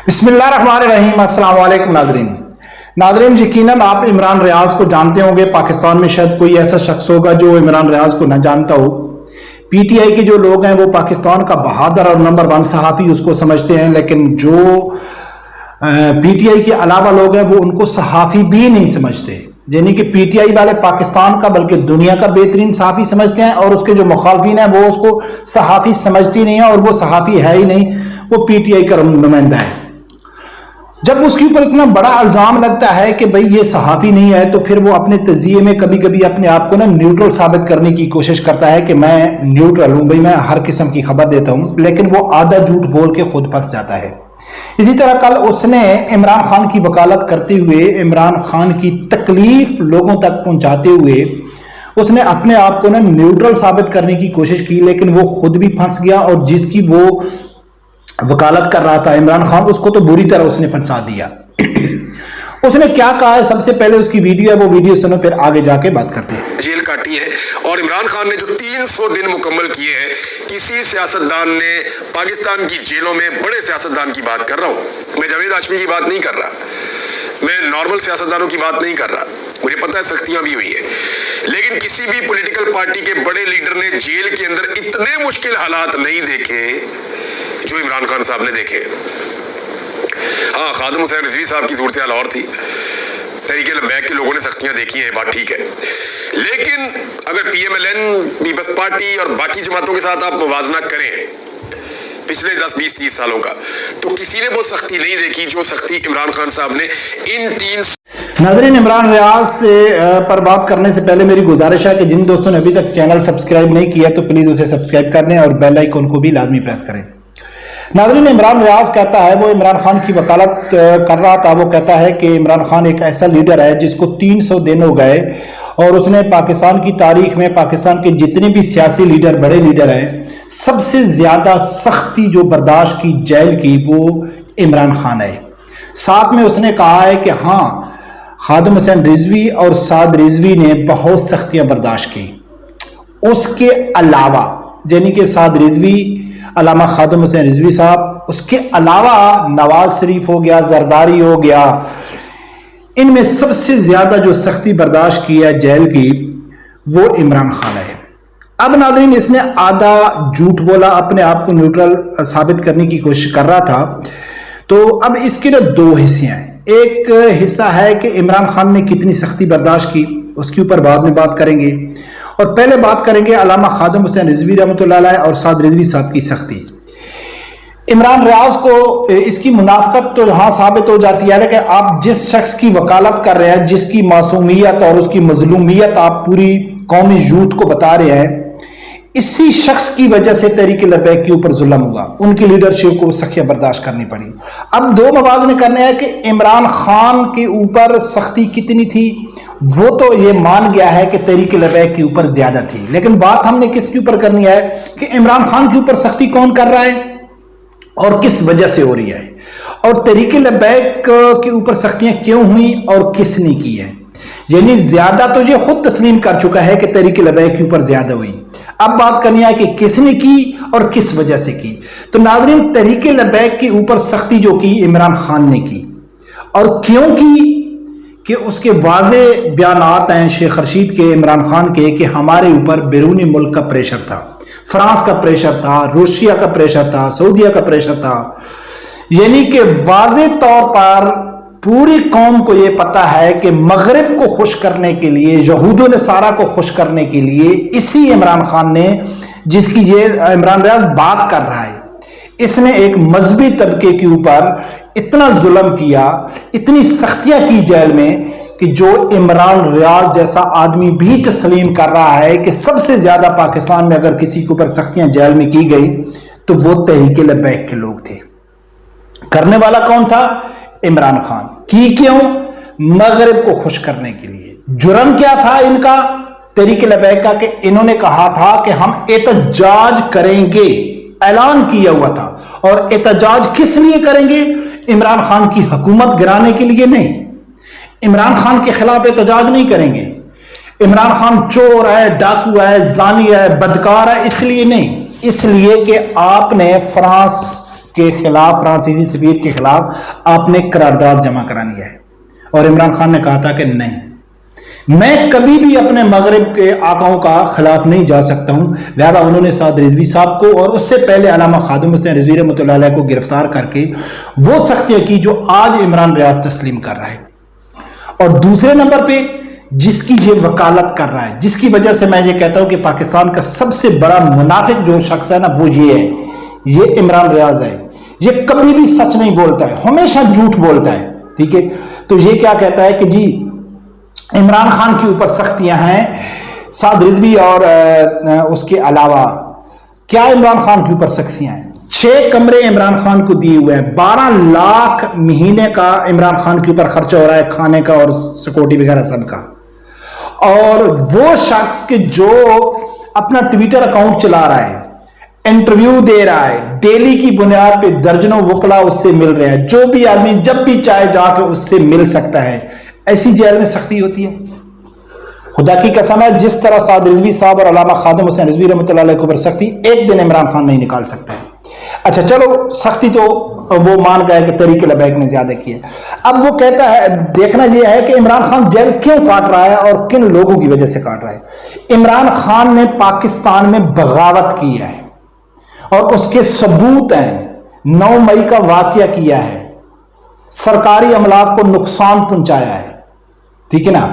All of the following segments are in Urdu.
بسم اللہ الرحمن الرحیم۔ السلام علیکم ناظرین، یقیناً آپ عمران ریاض کو جانتے ہوں گے۔ پاکستان میں شاید کوئی ایسا شخص ہوگا جو عمران ریاض کو نہ جانتا ہو۔ پی ٹی آئی کے جو لوگ ہیں وہ پاکستان کا بہادر اور نمبر 1 صحافی اس کو سمجھتے ہیں، لیکن جو پی ٹی آئی کے علاوہ لوگ ہیں وہ ان کو صحافی بھی نہیں سمجھتے۔ یعنی کہ پی ٹی آئی والے پاکستان کا بلکہ دنیا کا بہترین صحافی سمجھتے ہیں، اور اس کے جو مخالفین ہیں وہ اس کو صحافی سمجھتی نہیں ہیں، اور وہ صحافی ہے ہی نہیں، وہ پی ٹی آئی کا نمائندہ ہے۔ جب اس کے اوپر اتنا بڑا الزام لگتا ہے کہ بھئی یہ صحافی نہیں ہے، تو پھر وہ اپنے تجزیے میں کبھی کبھی اپنے آپ کو نیوٹرل ثابت کرنے کی کوشش کرتا ہے کہ میں نیوٹرل ہوں، بھئی میں ہر قسم کی خبر دیتا ہوں، لیکن وہ آدھا جھوٹ بول کے خود پھنس جاتا ہے۔ اسی طرح کل اس نے عمران خان کی وکالت کرتے ہوئے، عمران خان کی تکلیف لوگوں تک پہنچاتے ہوئے اس نے اپنے آپ کو نیوٹرل ثابت کرنے کی کوشش کی، لیکن وہ خود بھی پھنس گیا، اور جس کی وہ وکالت کر رہا تھا عمران خان، اس کو تو بری طرح اس نے پھنسا دیا۔ اس نے کیا کہا ہے، سب سے پہلے اس کی ویڈیو ہے، وہ ویڈیو سنو، پھر آگے جا کے بات کرتے ہیں۔ جیل کاٹی ہے، اور عمران خان نے جو 300 دن مکمل کیے ہیں، کسی سیاستدان نے پاکستان کی جیلوں میں، بڑے سیاستدان کی بات کر رہا ہوں میں، جاوید ہاشمی کی بات نہیں کر رہا، میں نارمل سیاستدانوں کی بات نہیں کر رہا، مجھے پتہ ہے سختیاں بھی ہوئی ہیں، لیکن کسی بھی پولیٹیکل پارٹی کے بڑے لیڈر نے جیل کے اندر اتنے مشکل حالات نہیں دیکھے جو عمران خان صاحب نے دیکھے۔ ہاں، خادم حسین رضوی صاحب کی صورتحال اور تھی، تحریک لبیک کے لوگوں نے سختیاں دیکھی ہیں، بات ٹھیک ہے، لیکن اگر P M L N, Peoples Party اور باقی جماعتوں کے ساتھ آپ موازنہ کریں پچھلے 10 20 30 سالوں کا، تو کسی نے وہ سختی نہیں دیکھی جو سختی عمران خان صاحب نے ان 3 ناظرین، عمران ریاض پر بات کرنے سے پہلے میری گزارش ہے کہ جن دوستوں نے ابھی تک چینل سبسکرائب نہیں کیا تو پلیز اسے سبسکرائب کر دیں، اور بیل آئیکن کو بھی لازمی پریس کریں۔ ناظرین، عمران ریاض کہتا ہے، وہ عمران خان کی وکالت کر رہا تھا، وہ کہتا ہے کہ عمران خان ایک ایسا لیڈر ہے جس کو 300 دن ہو گئے، اور اس نے پاکستان کی تاریخ میں پاکستان کے جتنے بھی سیاسی لیڈر، بڑے لیڈر ہیں، سب سے زیادہ سختی جو برداشت کی جیل کی وہ عمران خان ہے۔ ساتھ میں اس نے کہا ہے کہ ہاں، خادم حسین رضوی اور سعد رضوی نے بہت سختیاں برداشت کی، اس کے علاوہ، یعنی کہ سعد رضوی، علامہ خادم حسین رضوی صاحب، اس کے علاوہ نواز شریف ہو گیا، زرداری ہو گیا، ان میں سب سے زیادہ جو سختی برداشت کی ہے جیل کی وہ عمران خان ہے۔ اب ناظرین، اس نے آدھا جھوٹ بولا، اپنے آپ کو نیوٹرل ثابت کرنے کی کوشش کر رہا تھا، تو اب اس کے 2 حصے ہیں۔ ایک حصہ ہے کہ عمران خان نے کتنی سختی برداشت کی، اس کے اوپر بعد میں بات کریں گے، اور پہلے بات کریں گے علامہ خادم حسین رضوی رحمۃ اللہ علیہ اور سعد رضوی صاحب کی سختی۔ عمران ریاض کو اس کی منافقت تو ہاں ثابت ہو جاتی ہے کہ آپ جس شخص کی وکالت کر رہے ہیں، جس کی معصومیت اور اس کی مظلومیت آپ پوری قومی یوتھ کو بتا رہے ہیں، اسی شخص کی وجہ سے تحریک لبیک کے اوپر ظلم ہوا، ان کی لیڈرشپ کو سختیاں برداشت کرنی پڑی۔ اب 2 موازنے کرنے ہیں کہ عمران خان کے اوپر سختی کتنی تھی، وہ تو یہ مان گیا ہے کہ تحریک لبیک کے اوپر زیادہ تھی، لیکن بات ہم نے کس کے اوپر کرنی ہے کہ عمران خان کے اوپر سختی کون کر رہا ہے اور کس وجہ سے ہو رہی ہے، اور تحریک لبیک کے اوپر سختیاں کیوں ہوئیں اور کس نے کی ہیں۔ یعنی زیادہ تو یہ خود تسلیم کر چکا ہے کہ تحریک لبیک کے اوپر زیادہ ہوئی، اب بات کرنی ہے کہ کس نے کی اور کس وجہ سے کی۔ تو ناظرین، تحریک لبیک کے اوپر سختی جو کی عمران خان نے کی، اور کیوں کی کہ اس کے واضح بیانات ہیں شیخ رشید کے، عمران خان کے، کہ ہمارے اوپر بیرونی ملک کا پریشر تھا، فرانس کا پریشر تھا، روسیا کا پریشر تھا، سعودیہ کا پریشر تھا، یعنی کہ واضح طور پر پوری قوم کو یہ پتا ہے کہ مغرب کو خوش کرنے کے لیے، یہود و نصارہ کو خوش کرنے کے لیے، اسی عمران خان نے، جس کی یہ عمران ریاض بات کر رہا ہے، اس نے ایک مذہبی طبقے کے اوپر اتنا ظلم کیا، اتنی سختیاں کی جیل میں، کہ جو عمران ریاض جیسا آدمی بھی تسلیم کر رہا ہے کہ سب سے زیادہ پاکستان میں اگر کسی کے اوپر سختیاں جیل میں کی گئی تو وہ تحریک لبیک کے لوگ تھے۔ کرنے والا کون تھا؟ عمران خان۔ کی کیوں؟ مغرب کو خوش کرنے کے لیے۔ جرم کیا تھا ان کا، تحریک لبیک کا، کہ انہوں نے کہا تھا کہ ہم احتجاج کریں گے، اعلان کیا ہوا تھا، اور احتجاج کس لیے کریں گے؟ عمران خان کی حکومت گرانے کے لیے نہیں، عمران خان کے خلاف احتجاج نہیں کریں گے، عمران خان چور ہے، ڈاکو ہے، زانی ہے، بدکار ہے، اس لیے نہیں، اس لیے کہ آپ نے فرانس کے خلاف، فرانسیسی سفیر کے خلاف آپ نے قرارداد جمع کرانی ہے. اور عمران خان نے کہا تھا کہ نہیں، میں کبھی بھی اپنے مغرب کے آقاؤں کا خلاف نہیں جا سکتا ہوں. لہذا انہوں نے سعد رضوی صاحب کو اور اس سے پہلے علامہ خادم حسین رضوی رحمۃ اللہ علیہ کو گرفتار کر کے وہ سختیاں کی جو آج عمران ریاض تسلیم کر رہا ہے. اور دوسرے نمبر پہ جس کی یہ وکالت کر رہا ہے، جس کی وجہ سے میں یہ کہتا ہوں کہ پاکستان کا سب سے بڑا منافق جو شخص ہے نا وہ یہ ہے، یہ عمران ریاض ہے. یہ کبھی بھی سچ نہیں بولتا ہے، ہمیشہ جھوٹ بولتا ہے. ٹھیک ہے، تو یہ کیا کہتا ہے کہ جی عمران خان کے اوپر سختیاں ہیں، سعد رضوی اور اس کے علاوہ کیا عمران خان کے اوپر سختیاں ہیں؟ 6 کمرے عمران خان کو دیے ہوئے ہیں، 12 لاکھ مہینے کا عمران خان کے اوپر خرچہ ہو رہا ہے، کھانے کا اور سیکورٹی وغیرہ سب کا. اور وہ شخص کہ جو اپنا ٹویٹر اکاؤنٹ چلا رہا ہے، انٹرویو دے رہا ہے، ڈیلی کی بنیاد پہ درجنوں وکلا اس سے مل رہے ہیں، جو بھی آدمی جب بھی چاہے جا کے اس سے مل سکتا ہے، ایسی جیل میں سختی ہوتی ہے؟ خدا کی قسم ہے، جس طرح سعد رضوی صاحب اور علامہ خادم حسین رضوی رحمۃ اللہ علیہ کے اوپر سختی ایک دن عمران خان نہیں نکال سکتا ہے. اچھا چلو، سختی تو وہ مان گئے کہ تحریک لبیک نے زیادہ کی ہے. اب وہ کہتا ہے، دیکھنا یہ ہے کہ عمران خان جیل کیوں کاٹ رہا ہے اور کن لوگوں کی وجہ سے کاٹ رہا ہے. عمران خان نے پاکستان میں بغاوت کی ہے اور اس کے ثبوت ہیں. 9 مئی کا واقعہ کیا ہے، سرکاری املاک کو نقصان پہنچایا ہے. ٹھیک ہے نا،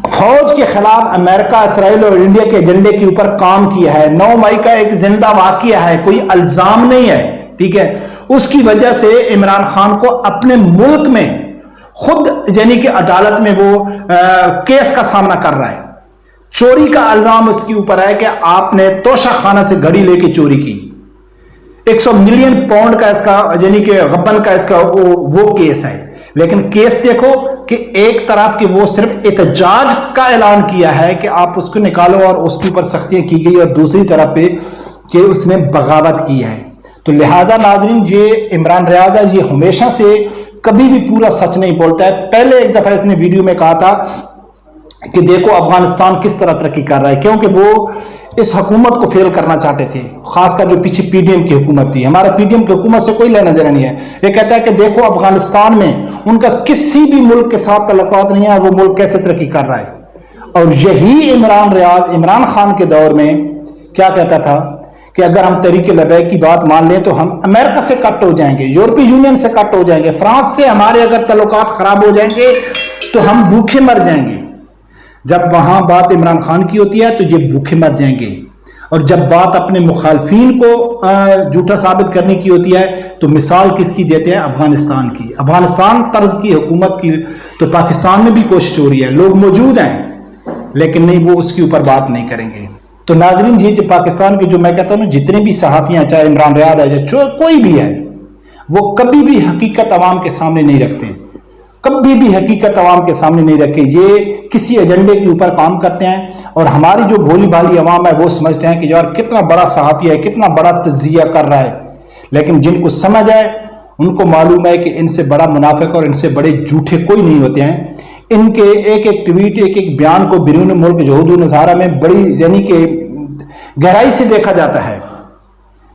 فوج کے خلاف امریکہ، اسرائیل اور انڈیا کے ایجنڈے کے اوپر کام کیا ہے. 9 مئی کا ایک زندہ واقعہ ہے، کوئی الزام نہیں ہے. ٹھیک ہے، اس کی وجہ سے عمران خان کو اپنے ملک میں خود یعنی کہ عدالت میں وہ کیس کا سامنا کر رہا ہے. چوری کا الزام اس کے اوپر ہے کہ آپ نے توشہ خانہ سے گھڑی لے کے چوری کی. 100 ملین پاؤنڈ کا اس کا یعنی کہ غبن کا اس کا وہ کیس ہے. لیکن کیس دیکھو کہ ایک طرف کہ وہ صرف احتجاج کا اعلان کیا ہے کہ آپ اس کو نکالو اور اس کے اوپر سختیاں کی گئی، اور دوسری طرف پہ کہ اس نے بغاوت کی ہے. تو لہٰذا ناظرین، یہ عمران ریاض ہے، یہ ہمیشہ سے کبھی بھی پورا سچ نہیں بولتا ہے. پہلے ایک دفعہ اس نے ویڈیو میں کہا تھا کہ دیکھو افغانستان کس طرح ترقی کر رہا ہے، کیونکہ وہ اس حکومت کو فیل کرنا چاہتے تھے، خاص کر جو پیچھے پی ڈی ایم کی حکومت تھی. ہمارا پی ڈی ایم کی حکومت سے کوئی لینا دینا نہیں ہے. یہ کہتا ہے کہ دیکھو افغانستان میں ان کا کسی بھی ملک کے ساتھ تعلقات نہیں ہے، وہ ملک کیسے ترقی کر رہا ہے. اور یہی عمران ریاض عمران خان کے دور میں کیا کہتا تھا کہ اگر ہم تحریک لبیک کی بات مان لیں تو ہم امریکہ سے کٹ ہو جائیں گے، یورپی یونین سے کٹ ہو جائیں گے، فرانس سے ہمارے اگر تعلقات خراب ہو جائیں گے تو ہم بھوکے مر جائیں گے. جب وہاں بات عمران خان کی ہوتی ہے تو یہ بھوکے مر جائیں گے، اور جب بات اپنے مخالفین کو جھوٹا ثابت کرنے کی ہوتی ہے تو مثال کس کی دیتے ہیں؟ افغانستان کی. افغانستان طرز کی حکومت کی تو پاکستان میں بھی کوشش ہو رہی ہے، لوگ موجود ہیں لیکن نہیں، وہ اس کے اوپر بات نہیں کریں گے. تو ناظرین، یہ جو پاکستان کے جو میں کہتا ہوں جتنے بھی صحافیاں، چاہے عمران ریاض ہے یا کوئی بھی ہے، وہ کبھی بھی حقیقت عوام کے سامنے نہیں رکھتے، کبھی بھی حقیقت عوام کے سامنے نہیں رکھے. یہ کسی ایجنڈے کے اوپر کام کرتے ہیں، اور ہماری جو بھولی بھالی عوام ہے وہ سمجھتے ہیں کہ یار کتنا بڑا صحافی ہے، کتنا بڑا تجزیہ کر رہا ہے. لیکن جن کو سمجھ آئے ان کو معلوم ہے کہ ان سے بڑا منافق اور ان سے بڑے جھوٹے کوئی نہیں ہوتے ہیں. ان کے ایک ایک ٹویٹ، ایک ایک بیان کو بیرون ملک یہود و نصارہ میں بڑی یعنی کہ گہرائی سے دیکھا جاتا ہے.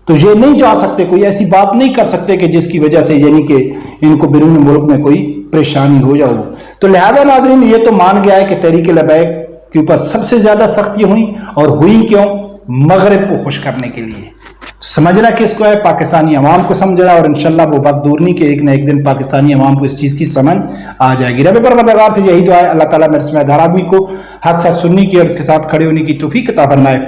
تو یہ نہیں جا سکتے، کوئی ایسی بات نہیں کر سکتے کہ جس کی وجہ سے یعنی کہ ان کو بیرون ملک میں کوئی پریشانی ہو یا ہو. تو لہٰذا ناظرین، یہ تو مان گیا ہے کہ تحریک لبیک کے اوپر سب سے زیادہ سختیاں ہوئیں، اور ہوئی کیوں؟ مغرب کو خوش کرنے کے لیے. سمجھنا کس کو ہے؟ پاکستانی عوام کو سمجھنا، اور انشاءاللہ وہ وقت دور نہیں کہ ایک نہ ایک دن پاکستانی عوام کو اس چیز کی سمجھ آ جائے گی. رب پروردگار سے یہی دعا ہے، اللہ تعالیٰ میرے سمیت ہر آدمی کو حق ساتھ سننے کی اور اس کے ساتھ کھڑے ہونے کی توفیق عطا فرمائے.